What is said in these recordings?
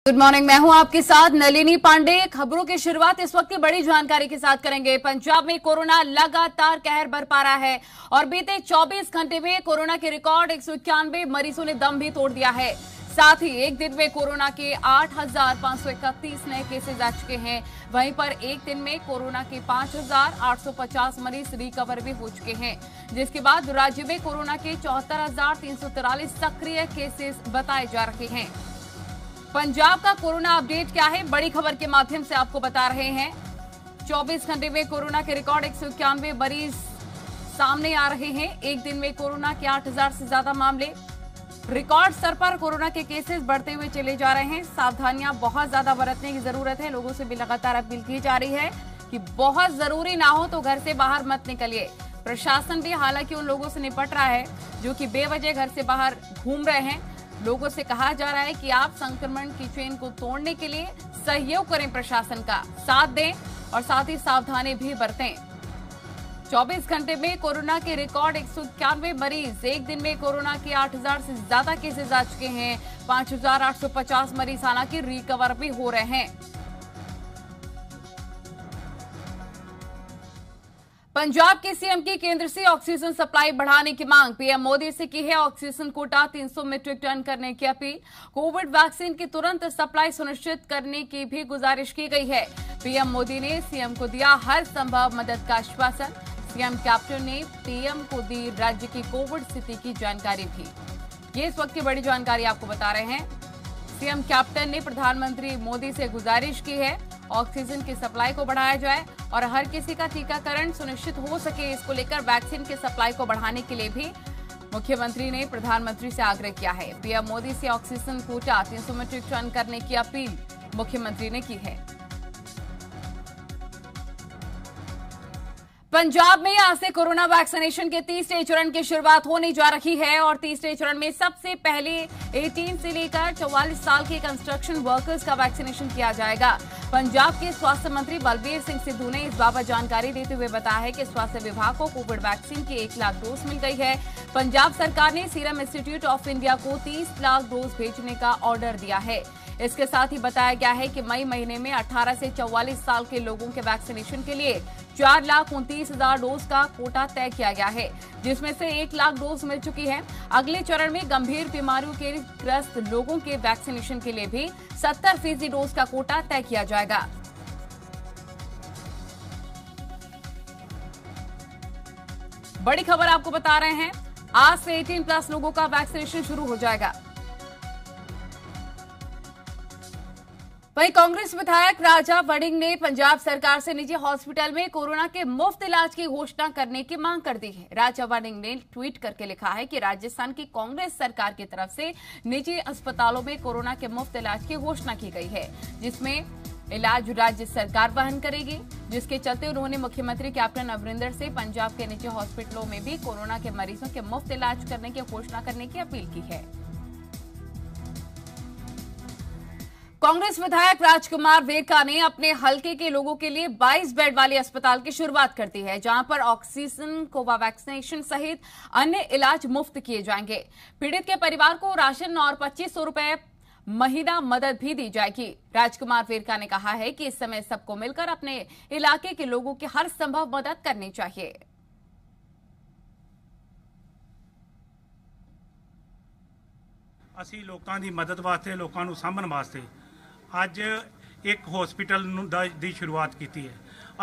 Good morning, मैं हूं आपके साथ नलिनी पांडे। खबरों की शुरुआत इस वक्त की बड़ी जानकारी के साथ करेंगे। पंजाब में कोरोना लगातार कहर बरपा रहा है और बीते 24 घंटे में कोरोना के रिकॉर्ड 191 मरीजों ने दम भी तोड़ दिया है। साथ ही एक दिन में कोरोना के 8,531 नए केसेज आ चुके हैं। वहीं पर एक दिन में कोरोना के 5,850 मरीज रिकवर भी हो चुके हैं, जिसके बाद राज्य में कोरोना के 74,343 सक्रिय केसेस बताए जा रहे हैं। पंजाब का कोरोना अपडेट क्या है, बड़ी खबर के माध्यम से आपको बता रहे हैं। 24 घंटे में कोरोना के रिकॉर्ड 191 मरीज सामने आ रहे हैं। एक दिन में कोरोना के 8,000 से ज्यादा मामले, रिकॉर्ड स्तर पर कोरोना के केसेस बढ़ते हुए चले जा रहे हैं। सावधानियां बहुत ज्यादा बरतने की जरूरत है। लोगों से भी लगातार अपील की जा रही है कि बहुत जरूरी ना हो तो घर से बाहर मत निकलिए। प्रशासन भी हालांकि उन लोगों से निपट रहा है जो कि बेवजह घर से बाहर घूम रहे हैं। लोगों से कहा जा रहा है कि आप संक्रमण की चेन को तोड़ने के लिए सहयोग करें, प्रशासन का साथ दें और साथ ही सावधानी भी बरतें। 24 घंटे में कोरोना के रिकॉर्ड 191 मरीज, एक दिन में कोरोना के 8,000 से ज्यादा केसेस आ चुके हैं। 5,850 मरीज हालांकि रिकवर भी हो रहे हैं। पंजाब के सीएम की केंद्र से ऑक्सीजन सप्लाई बढ़ाने की मांग, पीएम मोदी से की है ऑक्सीजन कोटा 300 मीट्रिक टन करने की अपील। कोविड वैक्सीन की तुरंत सप्लाई सुनिश्चित करने की भी गुजारिश की गई है। पीएम मोदी ने सीएम को दिया हर संभव मदद का आश्वासन। सीएम कैप्टन ने पीएम को दी राज्य की कोविड स्थिति की जानकारी भी। ये इस वक्त की बड़ी जानकारी आपको बता रहे हैं। सीएम कैप्टन ने प्रधानमंत्री मोदी से गुजारिश की है ऑक्सीजन की सप्लाई को बढ़ाया जाए और हर किसी का टीकाकरण सुनिश्चित हो सके। इसको लेकर वैक्सीन की सप्लाई को बढ़ाने के लिए भी मुख्यमंत्री ने प्रधानमंत्री से आग्रह किया है। पीएम मोदी से ऑक्सीजन कोटा 300 मीट्रिक टन करने की अपील मुख्यमंत्री ने की है। पंजाब में आज से कोरोना वैक्सीनेशन के तीसरे चरण की शुरुआत होने जा रही है और तीसरे चरण में सबसे पहले 18 से लेकर 44 साल के कंस्ट्रक्शन वर्कर्स का वैक्सीनेशन किया जाएगा। पंजाब के स्वास्थ्य मंत्री बलबीर सिंह सिद्धू ने इस बाबत जानकारी देते हुए बताया है कि स्वास्थ्य विभाग को कोविड वैक्सीन की 1 लाख डोज मिल गई है। पंजाब सरकार ने सीरम इंस्टीट्यूट ऑफ इंडिया को 30 लाख डोज भेजने का ऑर्डर दिया है। इसके साथ ही बताया गया है कि मई महीने में 18 से 44 साल के लोगों के वैक्सीनेशन के लिए 4,29,000 डोज का कोटा तय किया गया है, जिसमें से 1 लाख डोज मिल चुकी है। अगले चरण में गंभीर बीमारियों के ग्रस्त लोगों के वैक्सीनेशन के लिए भी 70% डोज का कोटा तय किया जाएगा। बड़ी खबर आपको बता रहे हैं, आज से 18+ लोगों का वैक्सीनेशन शुरू हो जाएगा। वहीं कांग्रेस विधायक राजा वड़िंग ने पंजाब सरकार से निजी हॉस्पिटल में कोरोना के मुफ्त इलाज की घोषणा करने की मांग कर दी है। राजा वड़िंग ने ट्वीट करके लिखा है कि राजस्थान की कांग्रेस सरकार की तरफ से निजी अस्पतालों में कोरोना के मुफ्त इलाज की घोषणा की गई है, जिसमें इलाज राज्य सरकार वहन करेगी, जिसके चलते उन्होंने मुख्यमंत्री कैप्टन अमरिंदर से पंजाब के निजी हॉस्पिटलों में भी कोरोना के मरीजों के मुफ्त इलाज करने की घोषणा करने की अपील की है। कांग्रेस विधायक राजकुमार वेरका ने अपने हलके के लोगों के लिए 22 बेड वाले अस्पताल की शुरुआत कर दी है, जहां पर ऑक्सीजन, कोवैक्सीनेशन सहित अन्य इलाज मुफ्त किए जाएंगे। पीड़ित के परिवार को राशन और 2,500 रुपए महीना मदद भी दी जाएगी। राजकुमार वेरका ने कहा है कि इस समय सबको मिलकर अपने इलाके के लोगों की हर संभव मदद करनी चाहिए। ਅਸੀਂ ਲੋਕਾਂ ਦੀ ਮਦਦ ਵਾਸਤੇ, ਲੋਕਾਂ ਨੂੰ ਸਾਂਭਣ ਵਾਸਤੇ ਅੱਜ ਇੱਕ ਹਸਪੀਟਲ ਦੀ ਸ਼ੁਰੂਆਤ ਕੀਤੀ ਹੈ।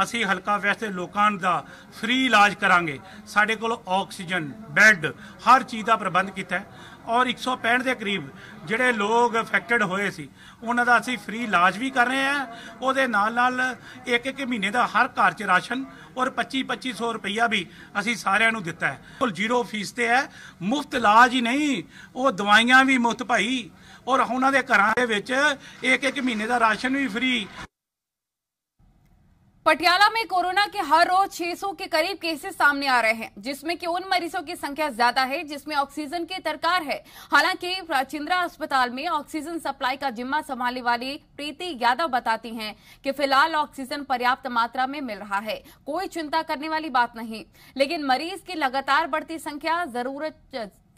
ਅਸੀਂ ਹਲਕਾ ਵੈਸਟ ਲੋਕਾਂ ਦਾ ਫ੍ਰੀ ਇਲਾਜ ਕਰਾਂਗੇ। ਸਾਡੇ ਕੋਲ ਆਕਸੀਜਨ, ਬੈੱਡ, ਹਰ ਚੀਜ਼ ਦਾ ਪ੍ਰਬੰਧ ਕੀਤਾ ਹੈ ਔਰ 165 ਦੇ ਕਰੀਬ ਜਿਹੜੇ ਲੋਕ ਅਫੈਕਟਡ ਹੋਏ ਸੀ ਉਹਨਾਂ ਦਾ ਅਸੀਂ ਫ੍ਰੀ ਇਲਾਜ ਵੀ ਕਰ ਰਹੇ ਹਾਂ। ਉਹਦੇ ਨਾਲ ਇੱਕ ਮਹੀਨੇ ਦਾ ਹਰ ਘਰ 'ਚ ਰਾਸ਼ਨ और 2500 रुपया भी असी सारिਆਂ ਨੂੰ ਦਿੱਤਾ ਹੈ। ਬਿਲਕੁਲ 0 ਫੀਸ ਤੇ ਹੈ, ਮੁਫਤ ਇਲਾਜ ਹੀ ਨਹੀਂ, ਉਹ ਦਵਾਈਆਂ ਵੀ ਮੁਫਤ ਭਾਈ ਔਰ ਉਹਨਾਂ ਦੇ ਘਰਾਂ ਦੇ ਵਿੱਚ ਇੱਕ ਮਹੀਨੇ ਦਾ ਰਾਸ਼ਨ ਵੀ ਫ੍ਰੀ। पटियाला में कोरोना के हर रोज 600 के करीब केसेस सामने आ रहे हैं, जिसमें कि उन मरीजों की संख्या ज्यादा है जिसमें ऑक्सीजन की दरकार है। हालांकि राजेंद्रा अस्पताल में ऑक्सीजन सप्लाई का जिम्मा संभालने वाली प्रीति यादव बताती हैं कि फिलहाल ऑक्सीजन पर्याप्त मात्रा में मिल रहा है, कोई चिंता करने वाली बात नहीं। लेकिन मरीज की लगातार बढ़ती संख्या, जरूरत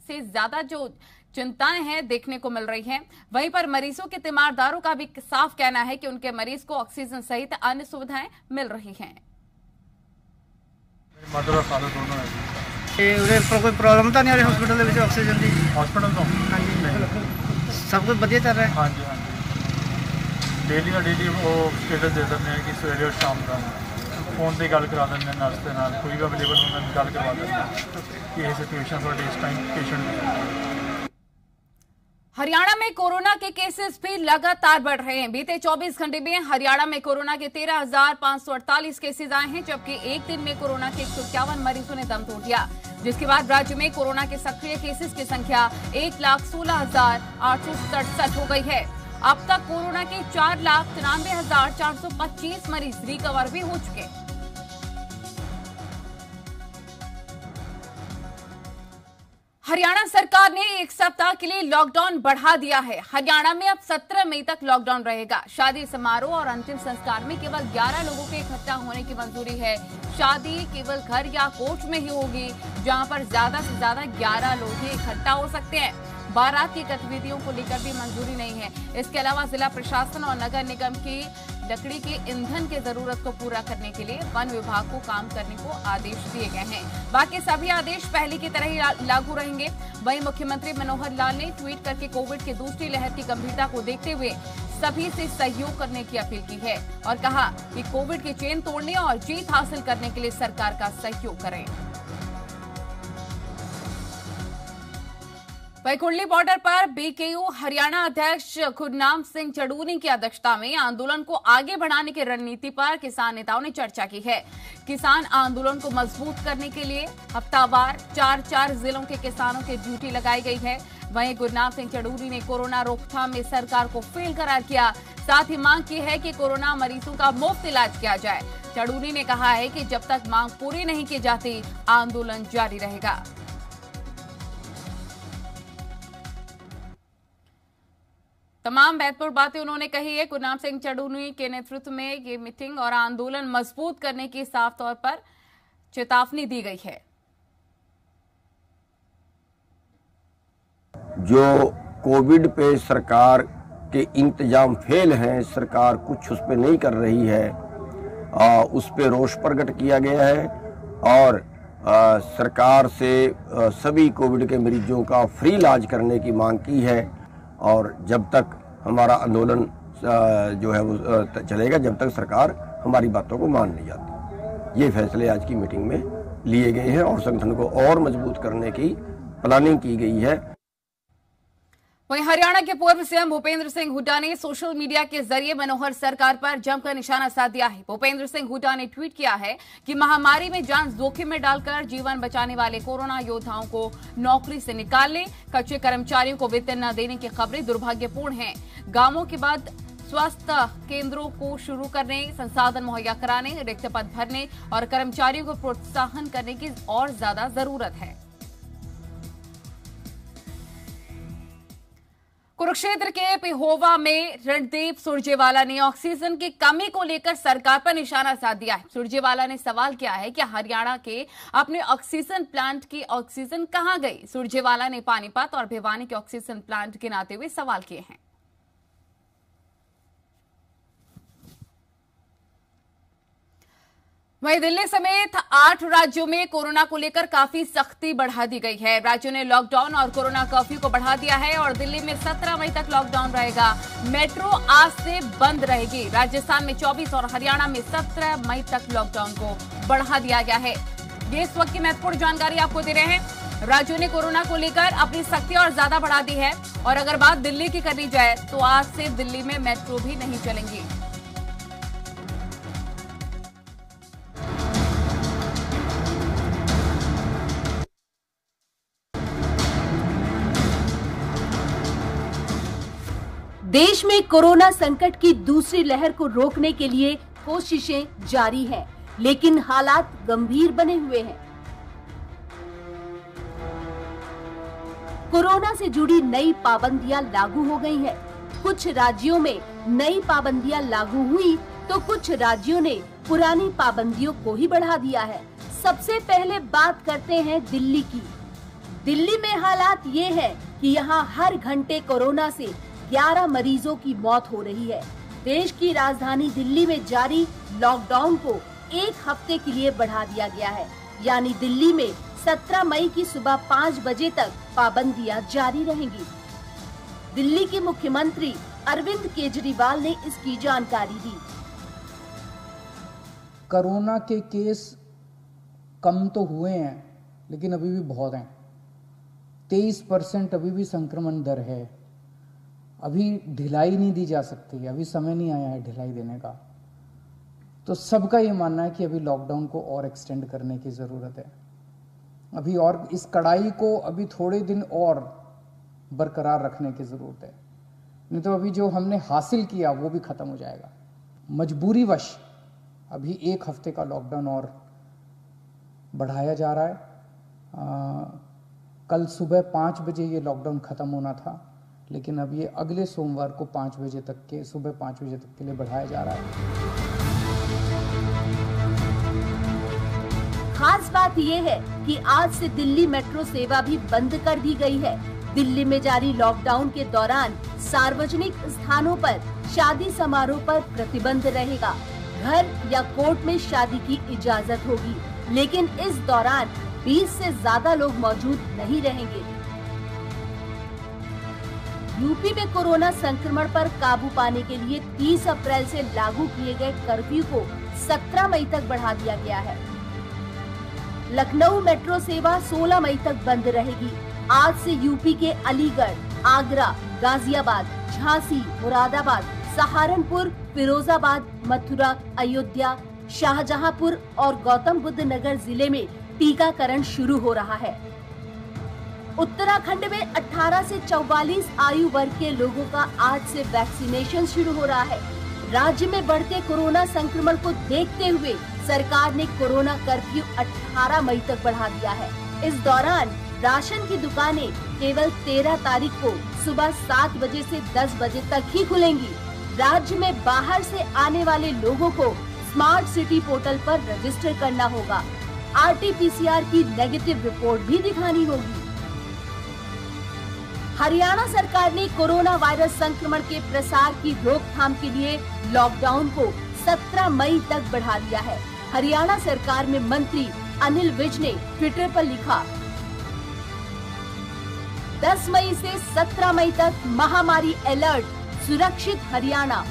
से ज्यादा जो चिंताएं हैं देखने को मिल रही हैं। वहीं पर मरीजों के तीमारदारों का भी साफ कहना है कि उनके मरीज को ऑक्सीजन सहित अन्य सुविधाएं मिल रही हैं। कोई प्रॉब्लम तो नहीं आ रही हॉस्पिटल में ऑक्सीजन की? हॉस्पिटल तो हाँ जी सब कुछ बढ़िया चल रहा है। हाँ जी हाँ जी, डेली वो स्टेटस दे देते हैं कि सवेरे और शाम का फोन पे गल करा देंगे नर्स के नाल, कोई भी अवेलेबल होना गल करवा देंगे। ये सिचुएशन थोड़ी इस टाइम पेशेंट। हरियाणा में कोरोना के केसेस भी लगातार बढ़ रहे हैं। बीते 24 घंटे में हरियाणा में कोरोना के 13,548 केसेस आए हैं, जबकि एक दिन में कोरोना के 151 मरीजों ने दम तोड़ दिया, जिसके बाद राज्य में कोरोना के सक्रिय केसेस की संख्या 1,16,867 हो गई है। अब तक कोरोना के 4,93,425 मरीज रिकवर भी हो चुके हैं। हरियाणा सरकार ने एक सप्ताह के लिए लॉकडाउन बढ़ा दिया है। हरियाणा में अब 17 मई तक लॉकडाउन रहेगा। शादी समारोह और अंतिम संस्कार में केवल 11 लोगों के इकट्ठा होने की मंजूरी है। शादी केवल घर या कोर्ट में ही होगी, जहां पर ज्यादा से ज्यादा 11 लोग ही इकट्ठा हो सकते हैं। बारात की गतिविधियों को लेकर भी मंजूरी नहीं है। इसके अलावा जिला प्रशासन और नगर निगम की लकड़ी के ईंधन की जरूरत को पूरा करने के लिए वन विभाग को काम करने को आदेश दिए गए हैं। बाकी सभी आदेश पहले की तरह ही लागू रहेंगे। वहीं मुख्यमंत्री मनोहर लाल ने ट्वीट करके कोविड की दूसरी लहर की गंभीरता को देखते हुए सभी से सहयोग करने की अपील की है और कहा कि कोविड की चेन तोड़ने और जीत हासिल करने के लिए सरकार का सहयोग करें। वहीं कुंडली बॉर्डर पर बीकेयू हरियाणा अध्यक्ष गुरनाम सिंह चड़ूनी की अध्यक्षता में आंदोलन को आगे बढ़ाने की रणनीति पर किसान नेताओं ने चर्चा की है। किसान आंदोलन को मजबूत करने के लिए हफ्तावार 4 जिलों के किसानों की ड्यूटी लगाई गई है। वहीं गुरनाम सिंह चड़ूनी ने कोरोना रोकथाम में सरकार को फेल करार किया, साथ ही मांग की है कि कोरोना मरीजों का मुफ्त इलाज किया जाए। चड़ूनी ने कहा है कि जब तक मांग पूरी नहीं की जाती आंदोलन जारी रहेगा। तमाम महत्वपूर्ण बातें उन्होंने कही है। गुरनाम सिंह चड़ूनी के नेतृत्व में ये मीटिंग और आंदोलन मजबूत करने की साफ तौर पर चेतावनी दी गई है। जो कोविड पे सरकार के इंतजाम फेल हैं, सरकार कुछ उस पे नहीं कर रही है, उस पे रोष प्रकट किया गया है और सरकार से सभी कोविड के मरीजों का फ्री इलाज करने की मांग की है। और जब तक हमारा आंदोलन जो है वो चलेगा, जब तक सरकार हमारी बातों को मान नहीं जाती। ये फैसले आज की मीटिंग में लिए गए हैं और संगठन को और मजबूत करने की प्लानिंग की गई है। वहीं हरियाणा के पूर्व सीएम भूपेंद्र सिंह हुड्डा ने सोशल मीडिया के जरिए मनोहर सरकार पर जमकर निशाना साध दिया है। भूपेंद्र सिंह हुड्डा ने ट्वीट किया है कि महामारी में जान जोखिम में डालकर जीवन बचाने वाले कोरोना योद्धाओं को नौकरी से निकालने, कच्चे कर्मचारियों को वेतन न देने की खबरें दुर्भाग्यपूर्ण हैं। गांवों के बाद स्वास्थ्य केंद्रों को शुरू करने, संसाधन मुहैया कराने, रिक्त पद भरने और कर्मचारियों को प्रोत्साहन करने की और ज्यादा जरूरत है। कुरुक्षेत्र के पिहोवा में रणदीप सुरजेवाला ने ऑक्सीजन की कमी को लेकर सरकार पर निशाना साध दिया है। सुरजेवाला ने सवाल किया है कि हरियाणा के अपने ऑक्सीजन प्लांट की ऑक्सीजन कहां गई। सुरजेवाला ने पानीपत और भिवानी के ऑक्सीजन प्लांट गिनाते हुए सवाल किए हैं। वहीं दिल्ली समेत 8 राज्यों में कोरोना को लेकर काफी सख्ती बढ़ा दी गई है। राज्यों ने लॉकडाउन और कोरोना कर्फ्यू को बढ़ा दिया है और दिल्ली में 17 मई तक लॉकडाउन रहेगा। मेट्रो आज से बंद रहेगी। राजस्थान में 24 और हरियाणा में 17 मई तक लॉकडाउन को बढ़ा दिया गया है। ये इस वक्त की महत्वपूर्ण जानकारी आपको दे रहे हैं। राज्यों ने कोरोना को लेकर अपनी सख्ती और ज्यादा बढ़ा दी है और अगर बात दिल्ली की करनी जाए तो आज से दिल्ली में मेट्रो भी नहीं चलेंगी। देश में कोरोना संकट की दूसरी लहर को रोकने के लिए कोशिशें जारी हैं, लेकिन हालात गंभीर बने हुए हैं। कोरोना से जुड़ी नई पाबंदियां लागू हो गई हैं। कुछ राज्यों में नई पाबंदियां लागू हुई तो कुछ राज्यों ने पुरानी पाबंदियों को ही बढ़ा दिया है। सबसे पहले बात करते हैं दिल्ली की। दिल्ली में हालात ये है कि यहां हर घंटे कोरोना से 11 मरीजों की मौत हो रही है। देश की राजधानी दिल्ली में जारी लॉकडाउन को 1 हफ्ते के लिए बढ़ा दिया गया है, यानी दिल्ली में 17 मई की सुबह 5 बजे तक पाबंदियां जारी रहेंगी। दिल्ली के मुख्यमंत्री अरविंद केजरीवाल ने इसकी जानकारी दी। कोरोना के केस कम तो हुए हैं, लेकिन अभी भी बहुत हैं। 23% अभी भी संक्रमण दर है। अभी ढिलाई नहीं दी जा सकती, अभी समय नहीं आया है ढिलाई देने का। तो सबका ये मानना है कि अभी लॉकडाउन को और एक्सटेंड करने की ज़रूरत है। अभी और इस कड़ाई को अभी थोड़े दिन और बरकरार रखने की ज़रूरत है, नहीं तो अभी जो हमने हासिल किया वो भी ख़त्म हो जाएगा। मजबूरीवश अभी 1 हफ्ते का लॉकडाउन और बढ़ाया जा रहा है। कल सुबह 5 बजे ये लॉकडाउन ख़त्म होना था, लेकिन अब ये अगले सोमवार को 5 बजे तक के सुबह 5 बजे तक के लिए बढ़ाया जा रहा है। खास बात ये है कि आज से दिल्ली मेट्रो सेवा भी बंद कर दी गई है। दिल्ली में जारी लॉकडाउन के दौरान सार्वजनिक स्थानों पर शादी समारोह पर प्रतिबंध रहेगा। घर या कोर्ट में शादी की इजाजत होगी, लेकिन इस दौरान 20 से ज्यादा लोग मौजूद नहीं रहेंगे। यूपी में कोरोना संक्रमण पर काबू पाने के लिए 30 अप्रैल से लागू किए गए कर्फ्यू को 17 मई तक बढ़ा दिया गया है। लखनऊ मेट्रो सेवा 16 मई तक बंद रहेगी। आज से यूपी के अलीगढ़, आगरा, गाजियाबाद, झांसी, मुरादाबाद, सहारनपुर, फिरोजाबाद, मथुरा, अयोध्या, शाहजहांपुर और गौतम बुद्ध नगर जिले में टीकाकरण शुरू हो रहा है। उत्तराखंड में 18 से 44 आयु वर्ग के लोगों का आज से वैक्सीनेशन शुरू हो रहा है। राज्य में बढ़ते कोरोना संक्रमण को देखते हुए सरकार ने कोरोना कर्फ्यू 18 मई तक बढ़ा दिया है। इस दौरान राशन की दुकानें केवल 13 तारीख को सुबह 7 बजे से 10 बजे तक ही खुलेंगी। राज्य में बाहर से आने वाले लोगों को स्मार्ट सिटी पोर्टल पर रजिस्टर करना होगा। RT-PCR की नेगेटिव रिपोर्ट भी दिखानी होगी। हरियाणा सरकार ने कोरोना वायरस संक्रमण के प्रसार की रोकथाम के लिए लॉकडाउन को 17 मई तक बढ़ा दिया है। हरियाणा सरकार में मंत्री अनिल विज ने ट्विटर पर लिखा, 10 मई से 17 मई तक महामारी अलर्ट, सुरक्षित हरियाणा।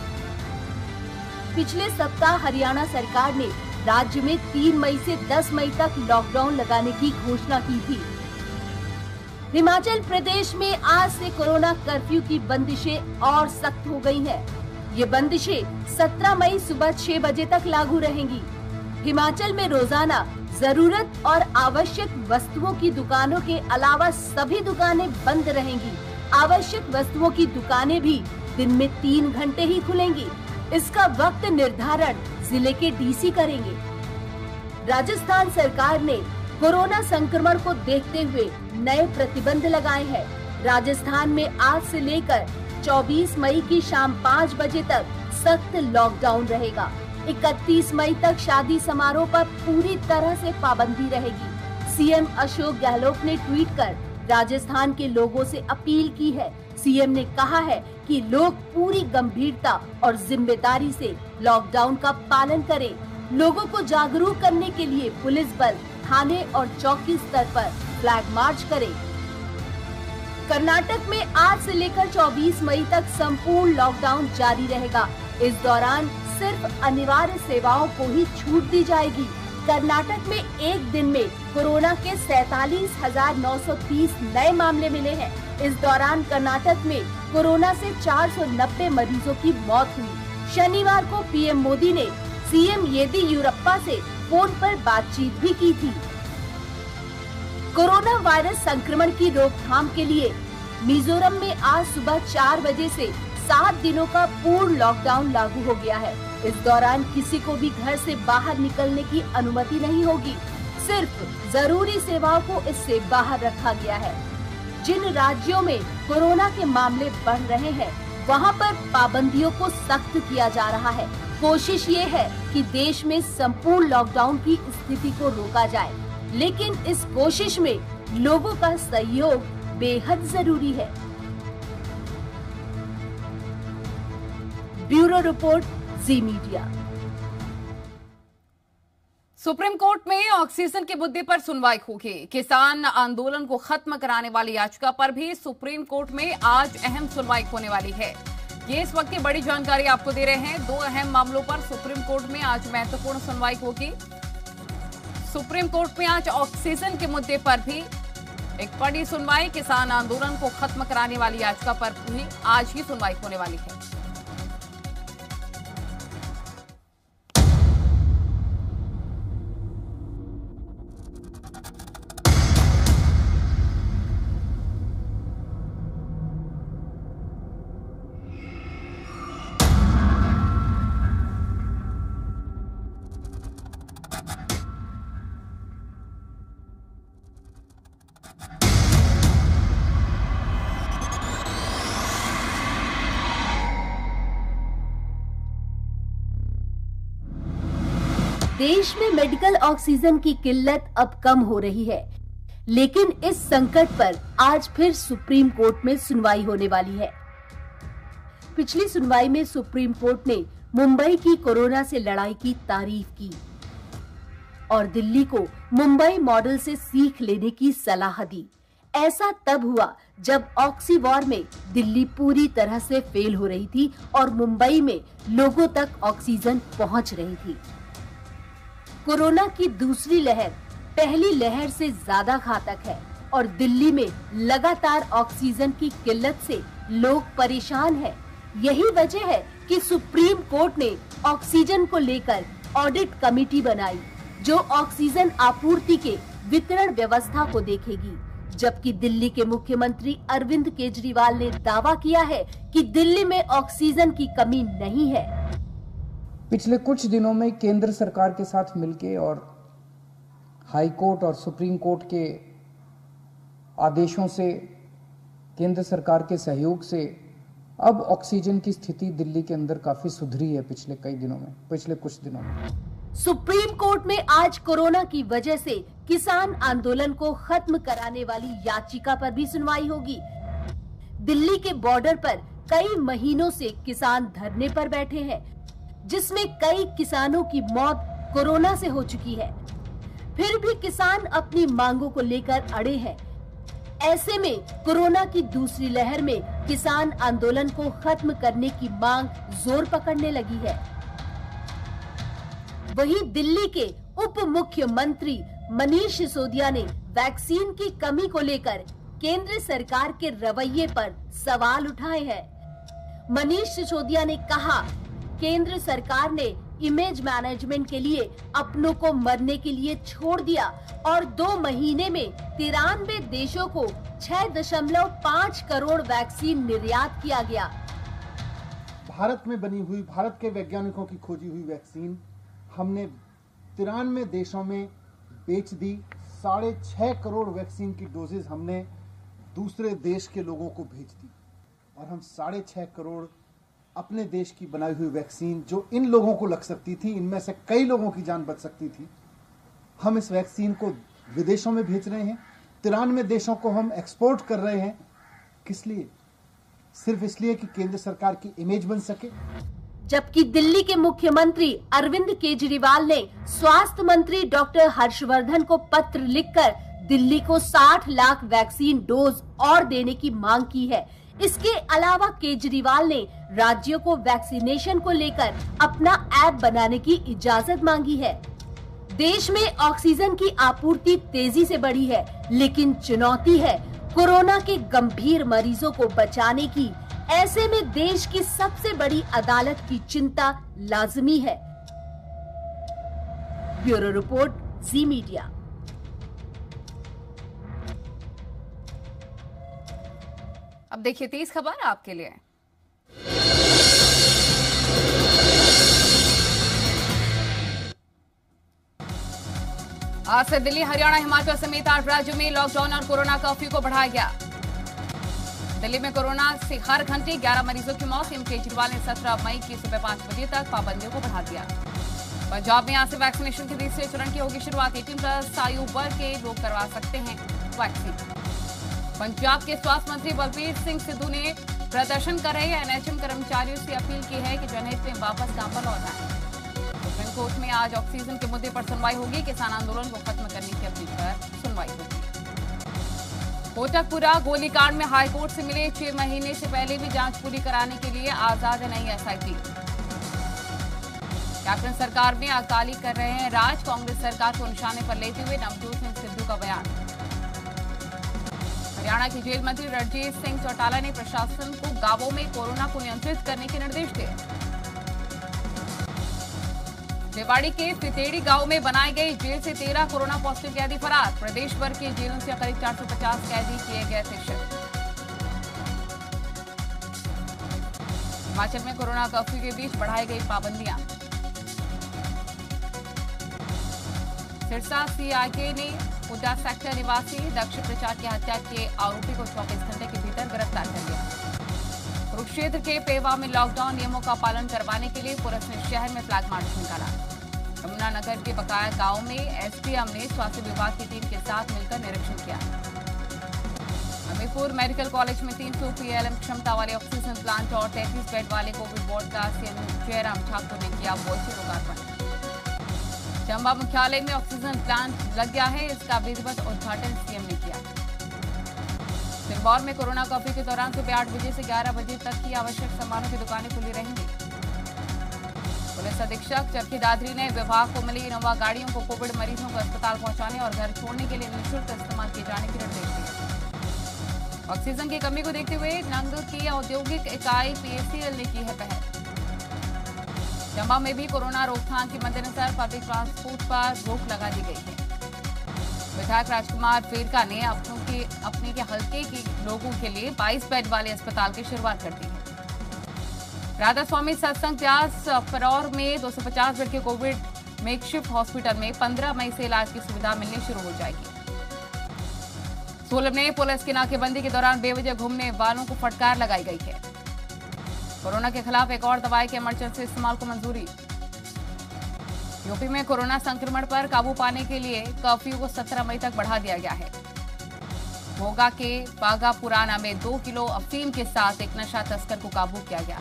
पिछले सप्ताह हरियाणा सरकार ने राज्य में 3 मई से 10 मई तक लॉकडाउन लगाने की घोषणा की थी। हिमाचल प्रदेश में आज से कोरोना कर्फ्यू की बंदिशें और सख्त हो गई हैं। ये बंदिशें 17 मई सुबह 6 बजे तक लागू रहेंगी। हिमाचल में रोजाना जरूरत और आवश्यक वस्तुओं की दुकानों के अलावा सभी दुकानें बंद रहेंगी। आवश्यक वस्तुओं की दुकानें भी दिन में 3 घंटे ही खुलेंगी। इसका वक्त निर्धारण जिले के डीसी करेंगे। राजस्थान सरकार ने कोरोना संक्रमण को देखते हुए नए प्रतिबंध लगाए हैं। राजस्थान में आज से लेकर 24 मई की शाम 5 बजे तक सख्त लॉकडाउन रहेगा। 31 मई तक शादी समारोह पर पूरी तरह से पाबंदी रहेगी। सीएम अशोक गहलोत ने ट्वीट कर राजस्थान के लोगों से अपील की है। सीएम ने कहा है कि लोग पूरी गंभीरता और जिम्मेदारी से लॉकडाउन का पालन करें। लोगों को जागरूक करने के लिए पुलिस बल थाने और चौकी स्तर पर फ्लैग मार्च करें। कर्नाटक में आज से लेकर 24 मई तक संपूर्ण लॉकडाउन जारी रहेगा। इस दौरान सिर्फ अनिवार्य सेवाओं को ही छूट दी जाएगी। कर्नाटक में एक दिन में कोरोना के 47,930 नए मामले मिले हैं। इस दौरान कर्नाटक में कोरोना से 490 मरीजों की मौत हुई। शनिवार को पीएम मोदी ने सीएम येदियुरप्पा से फोन पर बातचीत भी की थी। कोरोना वायरस संक्रमण की रोकथाम के लिए मिजोरम में आज सुबह 4 बजे से 7 दिनों का पूर्ण लॉकडाउन लागू हो गया है। इस दौरान किसी को भी घर से बाहर निकलने की अनुमति नहीं होगी। सिर्फ जरूरी सेवाओं को इससे बाहर रखा गया है। जिन राज्यों में कोरोना के मामले बढ़ रहे हैं, वहां पर पाबंदियों को सख्त किया जा रहा है। कोशिश ये है कि देश में संपूर्ण लॉकडाउन की स्थिति को रोका जाए, लेकिन इस कोशिश में लोगों का सहयोग बेहद जरूरी है। ब्यूरो रिपोर्ट, जी मीडिया। सुप्रीम कोर्ट में ऑक्सीजन के मुद्दे पर सुनवाई होगी। किसान आंदोलन को खत्म कराने वाली याचिका पर भी सुप्रीम कोर्ट में आज अहम सुनवाई होने वाली है। ये इस वक्त की बड़ी जानकारी आपको दे रहे हैं। 2 अहम मामलों पर सुप्रीम कोर्ट में आज महत्वपूर्ण सुनवाई होगी। सुप्रीम कोर्ट में आज ऑक्सीजन के मुद्दे पर भी एक बड़ी सुनवाई, किसान आंदोलन को खत्म कराने वाली याचिका पर भी आज ही सुनवाई होने वाली है। देश में मेडिकल ऑक्सीजन की किल्लत अब कम हो रही है, लेकिन इस संकट पर आज फिर सुप्रीम कोर्ट में सुनवाई होने वाली है। पिछली सुनवाई में सुप्रीम कोर्ट ने मुंबई की कोरोना से लड़ाई की तारीफ की और दिल्ली को मुंबई मॉडल से सीख लेने की सलाह दी। ऐसा तब हुआ जब ऑक्सी वॉर में दिल्ली पूरी तरह से फेल हो रही थी और मुंबई में लोगों तक ऑक्सीजन पहुंच रही थी। कोरोना की दूसरी लहर पहली लहर से ज्यादा घातक है और दिल्ली में लगातार ऑक्सीजन की किल्लत से लोग परेशान हैं। यही वजह है कि सुप्रीम कोर्ट ने ऑक्सीजन को लेकर ऑडिट कमेटी बनाई, जो ऑक्सीजन आपूर्ति के वितरण व्यवस्था को देखेगी। जबकि दिल्ली के मुख्यमंत्री अरविंद केजरीवाल ने दावा किया है कि दिल्ली में ऑक्सीजन की कमी नहीं है। पिछले कुछ दिनों में केंद्र सरकार के साथ मिलके और हाई कोर्ट और सुप्रीम कोर्ट के आदेशों से, केंद्र सरकार के सहयोग से अब ऑक्सीजन की स्थिति दिल्ली के अंदर काफी सुधरी है पिछले कुछ दिनों में। सुप्रीम कोर्ट में आज कोरोना की वजह से किसान आंदोलन को खत्म कराने वाली याचिका पर भी सुनवाई होगी। दिल्ली के बॉर्डर पर कई महीनों से किसान धरने पर बैठे हैं, जिसमें कई किसानों की मौत कोरोना से हो चुकी है। फिर भी किसान अपनी मांगों को लेकर अड़े हैं। ऐसे में कोरोना की दूसरी लहर में किसान आंदोलन को खत्म करने की मांग जोर पकड़ने लगी है। वहीं दिल्ली के उप मुख्यमंत्री मनीष सिसोदिया ने वैक्सीन की कमी को लेकर केंद्र सरकार के रवैये पर सवाल उठाए हैं। मनीष सिसोदिया ने कहा, केंद्र सरकार ने इमेज मैनेजमेंट के लिए अपनों को मरने के लिए छोड़ दिया और 2 महीने में 93 देशों को 6.5 करोड़ वैक्सीन निर्यात किया गया। भारत में बनी हुई, भारत के वैज्ञानिकों की खोजी हुई वैक्सीन हमने 93 देशों में बेच दी। 6.5 करोड़ वैक्सीन की डोजेज हमने दूसरे देश के लोगों को भेज दी और हम 6.5 करोड़ अपने देश की बनाई हुई वैक्सीन, जो इन लोगों को लग सकती थी, इनमें से कई लोगों की जान बच सकती थी, हम इस वैक्सीन को विदेशों में भेज रहे हैं। 93 देशों को हम एक्सपोर्ट कर रहे हैं। किस लिए? सिर्फ इसलिए कि केंद्र सरकार की इमेज बन सके। जबकि दिल्ली के मुख्यमंत्री अरविंद केजरीवाल ने स्वास्थ्य मंत्री डॉक्टर हर्षवर्धन को पत्र लिखकर दिल्ली को 60 लाख वैक्सीन डोज और देने की मांग की है। इसके अलावा केजरीवाल ने राज्यों को वैक्सीनेशन को लेकर अपना ऐप बनाने की इजाजत मांगी है। देश में ऑक्सीजन की आपूर्ति तेजी से बढ़ी है, लेकिन चुनौती है कोरोना के गंभीर मरीजों को बचाने की। ऐसे में देश की सबसे बड़ी अदालत की चिंता लाजमी है। ब्यूरो रिपोर्ट, जी मीडिया। अब देखिए 30 खबर आपके लिए। आज से दिल्ली, हरियाणा, हिमाचल समेत 8 राज्यों में लॉकडाउन और कोरोना कर्फ्यू को बढ़ाया गया। दिल्ली में कोरोना से हर घंटे 11 मरीजों की मौत। सीएम केजरीवाल ने 17 मई की सुबह 5 बजे तक पाबंदियों को बढ़ा दिया। पंजाब में आज से वैक्सीनेशन के तीसरे चरण की होगी शुरुआत। 18+ आयु वर्ग के लोग करवा सकते हैं वैक्सीन। पंजाब के स्वास्थ्य मंत्री बलबीर सिंह सिद्धू ने प्रदर्शन कर रहे एनएचएम कर्मचारियों से अपील की है कि जनहित में वापस काम पर लौट आए। सुप्रीम कोर्ट में आज ऑक्सीजन के मुद्दे पर सुनवाई होगी। किसान आंदोलन को खत्म करने की अपील पर सुनवाई होगी। कोटकपुरा गोलीकांड में हाईकोर्ट से मिले 6 महीने से पहले भी जांच पूरी कराने के लिए आजाद नई एसआईटी। कैप्टन सरकार में अकाली कर रहे हैं राज, कांग्रेस सरकार को निशाने पर लेते हुए नवजोत सिंह सिद्धू का बयान। हरियाणा के जेल मंत्री रणजीत सिंह चौटाला ने प्रशासन को गांवों में कोरोना को नियंत्रित करने के निर्देश दिए। रेवाड़ी के फितेड़ी गांव में बनाई गई जेल से 13 कोरोना पॉजिटिव कैदी फरार। प्रदेश भर के जेलों से करीब 450 कैदी किए गए थे शिफ्ट। हिमाचल में कोरोना कर्फ्यू के बीच बढ़ाई गई पाबंदियां। सिरसा सीआईए ने उदा सेक्टर निवासी दक्ष प्रचार की हत्या के आरोपी को 24 घंटे के भीतर गिरफ्तार कर लिया। कुरुक्षेत्र के पेवा में लॉकडाउन नियमों का पालन करवाने के लिए पुलिस ने शहर में फ्लैग मार्च निकाला। यमुनानगर के बकाया गांव में एसडीएम ने स्वास्थ्य विभाग की टीम के साथ मिलकर निरीक्षण किया। हमीरपुर मेडिकल कॉलेज में 300 पीएलएम क्षमता वाले ऑक्सीजन प्लांट और 33 बेड वाले कोविड वार्ड का सीएम जयराम ठाकुर ने किया वर्चुअल लोकार्पण। चंबा मुख्यालय में ऑक्सीजन प्लांट लग गया है, इसका विधिवत उद्घाटन सीएम ने किया। सिरमौर में कोरोना कर्फ्यू के दौरान सुबह 8 बजे से 11 बजे तक की आवश्यक सामानों की दुकानें खुली रहेंगी। पुलिस अधीक्षक चरखी दादरी ने विभाग को मिली इनोवा गाड़ियों को कोविड मरीजों को अस्पताल पहुंचाने और घर छोड़ने के लिए निःशुल्क इस्तेमाल किए जाने के निर्देश दिए। ऑक्सीजन की कमी को देखते हुए नंग की औद्योगिक इकाई पीएसीएल ने की है पहल। चंबा में भी कोरोना रोकथाम के मद्देनजर पब्लिक ट्रांसपोर्ट पर रोक लगा दी गई है। विधायक राजकुमार फेरका ने अपने के हल्के के लोगों के लिए 22 बेड वाले अस्पताल की शुरुआत कर दी है। राधा स्वामी सत्संग व्यास फरौर में 250 बेड के कोविड मेकशिफ्ट हॉस्पिटल में 15 मई से इलाज की सुविधा मिलनी शुरू हो जाएगी। सोलन में पुलिस की नाकेबंदी के दौरान बेवजह घूमने वालों को फटकार लगाई गई है। कोरोना के खिलाफ एक और दवाई के इमरजेंसी इस्तेमाल को मंजूरी। यूपी में कोरोना संक्रमण पर काबू पाने के लिए कर्फ्यू को 17 मई तक बढ़ा दिया गया है। मोगा के बागा पुराना में 2 किलो अफीम के साथ एक नशा तस्कर को काबू किया गया।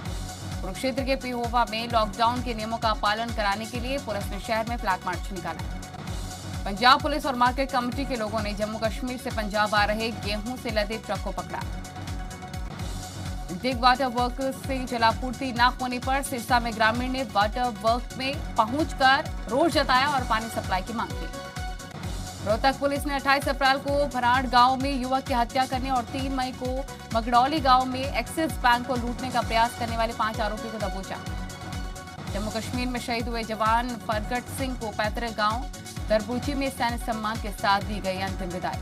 कुरुक्षेत्र के पिहोवा में लॉकडाउन के नियमों का पालन कराने के लिए पुलिस ने शहर में फ्लैग मार्च निकाला। पंजाब पुलिस और मार्केट कमेटी के लोगों ने जम्मू कश्मीर से पंजाब आ रहे गेहूं से लदे ट्रक को पकड़ा। डिग वाटर वर्कर्स से जलापूर्ति न होने पर सिरसा में ग्रामीण ने वाटर वर्क में पहुंचकर रोष जताया और पानी सप्लाई की मांग की। रोहतक पुलिस ने 28 अप्रैल को भराड़ गांव में युवक की हत्या करने और 3 मई को मगडौली गांव में एक्सिस बैंक को लूटने का प्रयास करने वाले 5 आरोपियों को दबोचा। जम्मू कश्मीर में शहीद हुए जवान फरगट सिंह को पैतृक गांव दरबूची में सैन्य सम्मान के साथ दी गई अंतिम विदाई।